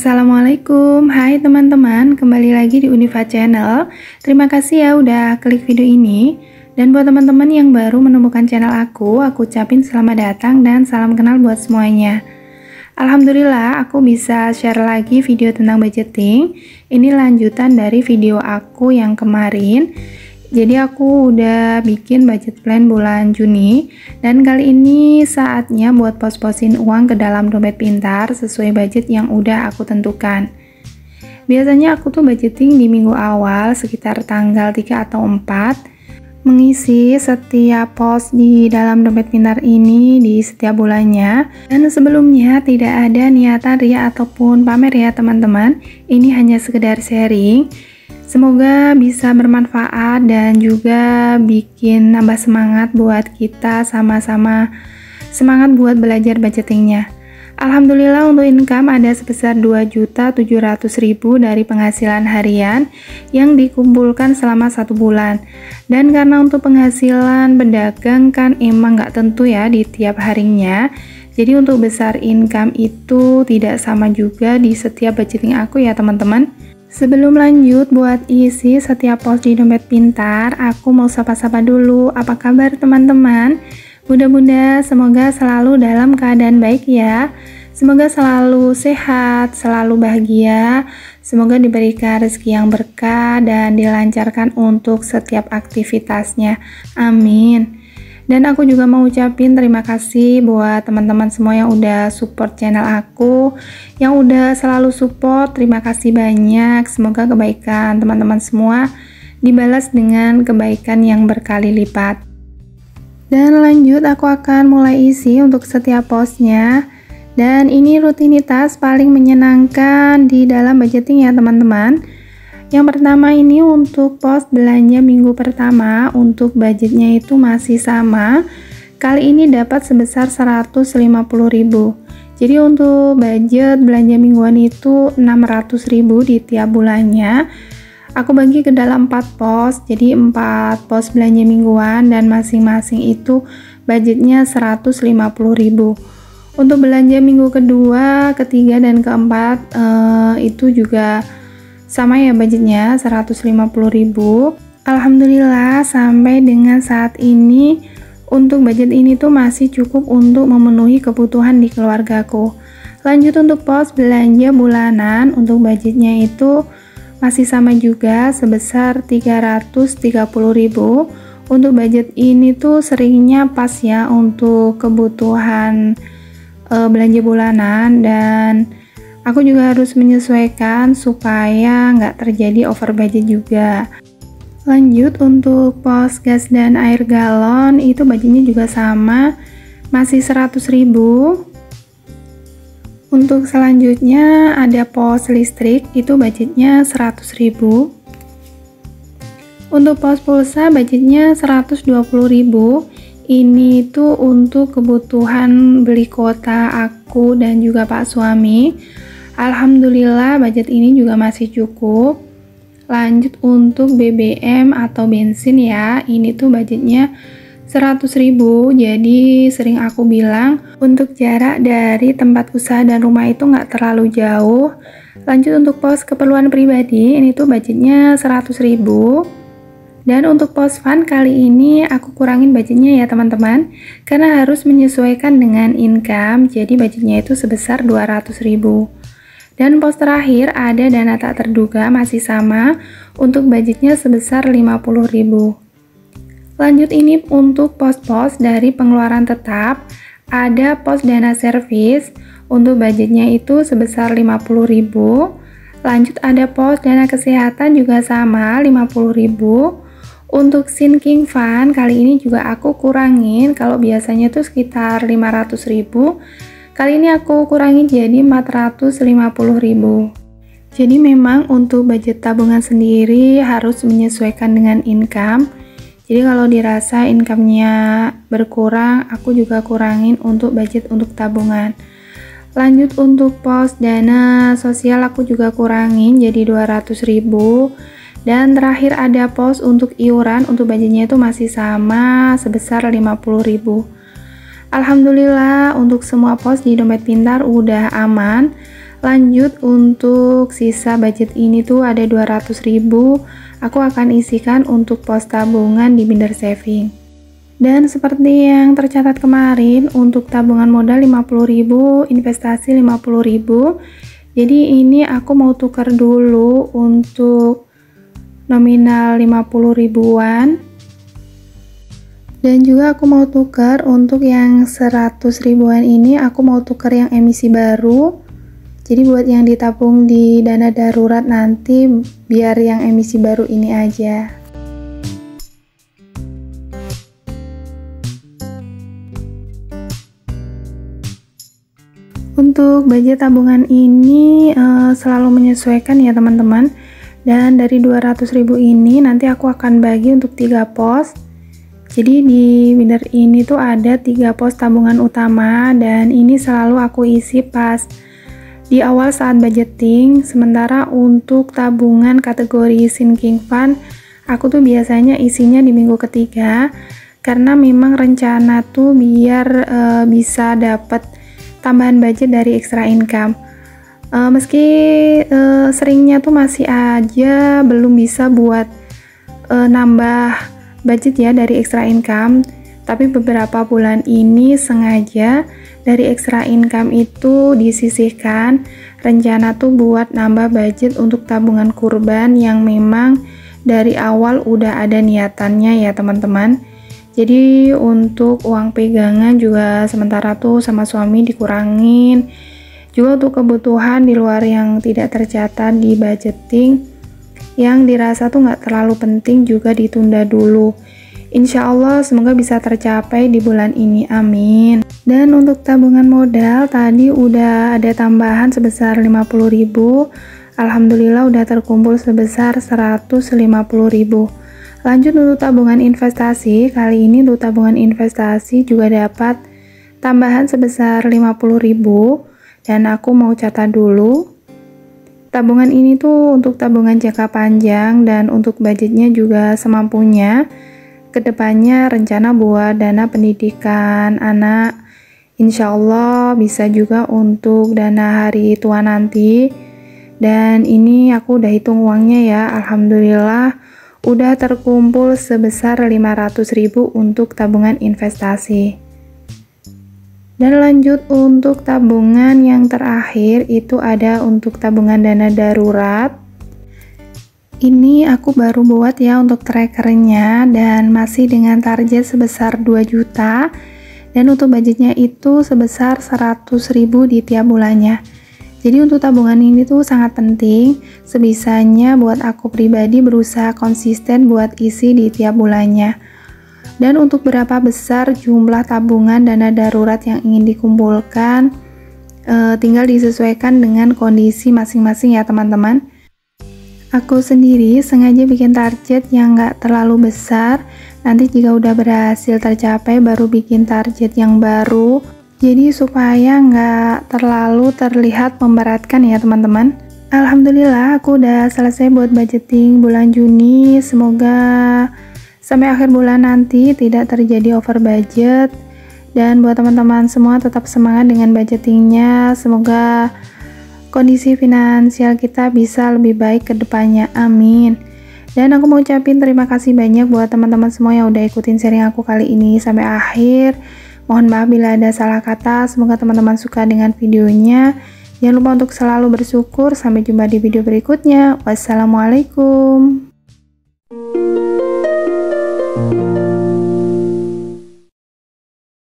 Assalamualaikum, hai teman-teman, kembali lagi di Unifa Channel. Terima kasih ya udah klik video ini. Dan buat teman-teman yang baru menemukan channel aku ucapin selamat datang dan salam kenal buat semuanya. Alhamdulillah aku bisa share lagi video tentang budgeting. Ini lanjutan dari video aku yang kemarin. Jadi aku udah bikin budget plan bulan Juni, dan kali ini saatnya buat pos-posin uang ke dalam dompet pintar sesuai budget yang udah aku tentukan. Biasanya aku tuh budgeting di minggu awal sekitar tanggal 3 atau 4, mengisi setiap pos di dalam dompet pintar ini di setiap bulannya. Dan sebelumnya tidak ada niatan ria ataupun pamer ya teman-teman, ini hanya sekedar sharing. Semoga bisa bermanfaat dan juga bikin nambah semangat buat kita sama-sama semangat buat belajar budgetingnya. Alhamdulillah untuk income ada sebesar 2.700.000 dari penghasilan harian yang dikumpulkan selama 1 bulan. Dan karena untuk penghasilan pedagang kan emang nggak tentu ya di tiap harinya, jadi untuk besar income itu tidak sama juga di setiap budgeting aku ya teman-teman. Sebelum lanjut buat isi setiap pos di dompet pintar, aku mau sapa-sapa dulu. Apa kabar teman-teman? Bunda-bunda semoga selalu dalam keadaan baik ya. Semoga selalu sehat, selalu bahagia. Semoga diberikan rezeki yang berkah dan dilancarkan untuk setiap aktivitasnya. Amin. Dan aku juga mau ucapin terima kasih buat teman-teman semua yang udah support channel aku, yang udah selalu support. Terima kasih banyak. Semoga kebaikan teman-teman semua dibalas dengan kebaikan yang berkali lipat. Dan lanjut aku akan mulai isi untuk setiap posnya. Dan ini rutinitas paling menyenangkan di dalam budgeting ya teman-teman. Yang pertama ini untuk pos belanja minggu pertama, untuk budgetnya itu masih sama. Kali ini dapat sebesar 150.000. Jadi untuk budget belanja mingguan itu 600.000 di tiap bulannya. Aku bagi ke dalam 4 pos, jadi 4 pos belanja mingguan dan masing-masing itu budgetnya 150.000. Untuk belanja minggu kedua, ketiga, dan keempat itu juga sama ya budgetnya 150.000. Alhamdulillah sampai dengan saat ini untuk budget ini tuh masih cukup untuk memenuhi kebutuhan di keluargaku. Lanjut untuk pos belanja bulanan, untuk budgetnya itu masih sama juga sebesar 330.000. Untuk budget ini tuh seringnya pas ya untuk kebutuhan belanja bulanan, dan aku juga harus menyesuaikan supaya nggak terjadi over budget juga. Lanjut untuk pos gas dan air galon, itu budgetnya juga sama, masih 100.000. Untuk selanjutnya ada pos listrik, itu budgetnya 100.000. Untuk pos pulsa budgetnya 120.000. Ini tuh untuk kebutuhan beli kuota aku dan juga pak suami. Alhamdulillah budget ini juga masih cukup. Lanjut untuk BBM atau bensin ya, ini tuh budgetnya 100.000. Jadi sering aku bilang untuk jarak dari tempat usaha dan rumah itu nggak terlalu jauh. Lanjut untuk pos keperluan pribadi, ini tuh budgetnya 100.000. Dan untuk pos fund kali ini aku kurangin budgetnya ya teman-teman, karena harus menyesuaikan dengan income, jadi budgetnya itu sebesar 200.000. Dan pos terakhir ada dana tak terduga, masih sama, untuk budgetnya sebesar 50.000. Lanjut ini untuk pos-pos dari pengeluaran tetap, ada pos dana servis, untuk budgetnya itu sebesar 50.000. Lanjut ada pos dana kesehatan juga sama 50.000. Untuk sinking fund kali ini juga aku kurangin, kalau biasanya tuh sekitar 500.000. Kali ini aku kurangi jadi 450.000. Jadi memang untuk budget tabungan sendiri harus menyesuaikan dengan income. Jadi kalau dirasa income-nya berkurang, aku juga kurangin untuk budget untuk tabungan. Lanjut untuk pos dana sosial aku juga kurangin jadi 200.000. Dan terakhir ada pos untuk iuran, untuk budgetnya itu masih sama sebesar 50.000. Alhamdulillah untuk semua pos di dompet pintar udah aman. Lanjut, untuk sisa budget ini tuh ada 200.000, aku akan isikan untuk pos tabungan di Binder Saving. Dan seperti yang tercatat kemarin, untuk tabungan modal 50.000, investasi 50.000. Jadi ini aku mau tukar dulu untuk nominal 50 ribuan. Dan juga aku mau tukar untuk yang 100 ribuan ini, aku mau tukar yang emisi baru. Jadi buat yang ditabung di dana darurat nanti, biar yang emisi baru ini aja. Untuk budget tabungan ini selalu menyesuaikan ya teman-teman. Dan dari 200.000 ini nanti aku akan bagi untuk 3 pos. Jadi di Binder ini tuh ada 3 pos tabungan utama, dan ini selalu aku isi pas di awal saat budgeting. Sementara untuk tabungan kategori sinking fund, aku tuh biasanya isinya di minggu ketiga, karena memang rencana tuh biar bisa dapat tambahan budget dari extra income. Meski seringnya tuh masih aja belum bisa buat nambah budget ya dari extra income, tapi beberapa bulan ini sengaja dari extra income itu disisihkan, rencana tuh buat nambah budget untuk tabungan kurban yang memang dari awal udah ada niatannya ya teman-teman. Jadi untuk uang pegangan juga sementara tuh sama suami dikurangin, juga untuk kebutuhan di luar yang tidak tercatat di budgeting yang dirasa tuh nggak terlalu penting juga ditunda dulu. Insya Allah semoga bisa tercapai di bulan ini, amin. Dan untuk tabungan modal tadi udah ada tambahan sebesar 50.000. Alhamdulillah udah terkumpul sebesar 150.000. Lanjut untuk tabungan investasi, kali ini untuk tabungan investasi juga dapat tambahan sebesar 50.000, dan aku mau catat dulu. Tabungan ini tuh untuk tabungan jangka panjang, dan untuk budgetnya juga semampunya. Kedepannya rencana buat dana pendidikan anak, insya Allah bisa juga untuk dana hari tua nanti. Dan ini aku udah hitung uangnya ya, alhamdulillah udah terkumpul sebesar 500.000 untuk tabungan investasi. Dan lanjut untuk tabungan yang terakhir itu ada untuk tabungan dana darurat. Ini aku baru buat ya untuk trackernya, dan masih dengan target sebesar 2 juta, dan untuk budgetnya itu sebesar 100.000 di tiap bulannya. Jadi untuk tabungan ini tuh sangat penting, sebisanya buat aku pribadi berusaha konsisten buat isi di tiap bulannya. Dan untuk berapa besar jumlah tabungan dana darurat yang ingin dikumpulkan, tinggal disesuaikan dengan kondisi masing-masing ya teman-teman. Aku sendiri sengaja bikin target yang nggak terlalu besar, nanti jika udah berhasil tercapai baru bikin target yang baru, jadi supaya nggak terlalu terlihat memberatkan ya teman-teman. Alhamdulillah aku udah selesai buat budgeting bulan Juni, semoga sampai akhir bulan nanti tidak terjadi over budget. Dan buat teman-teman semua tetap semangat dengan budgetingnya, semoga kondisi finansial kita bisa lebih baik ke depannya, amin. Dan aku mau ucapin terima kasih banyak buat teman-teman semua yang udah ikutin sharing aku kali ini sampai akhir. Mohon maaf bila ada salah kata, semoga teman-teman suka dengan videonya. Jangan lupa untuk selalu bersyukur, sampai jumpa di video berikutnya. Wassalamualaikum.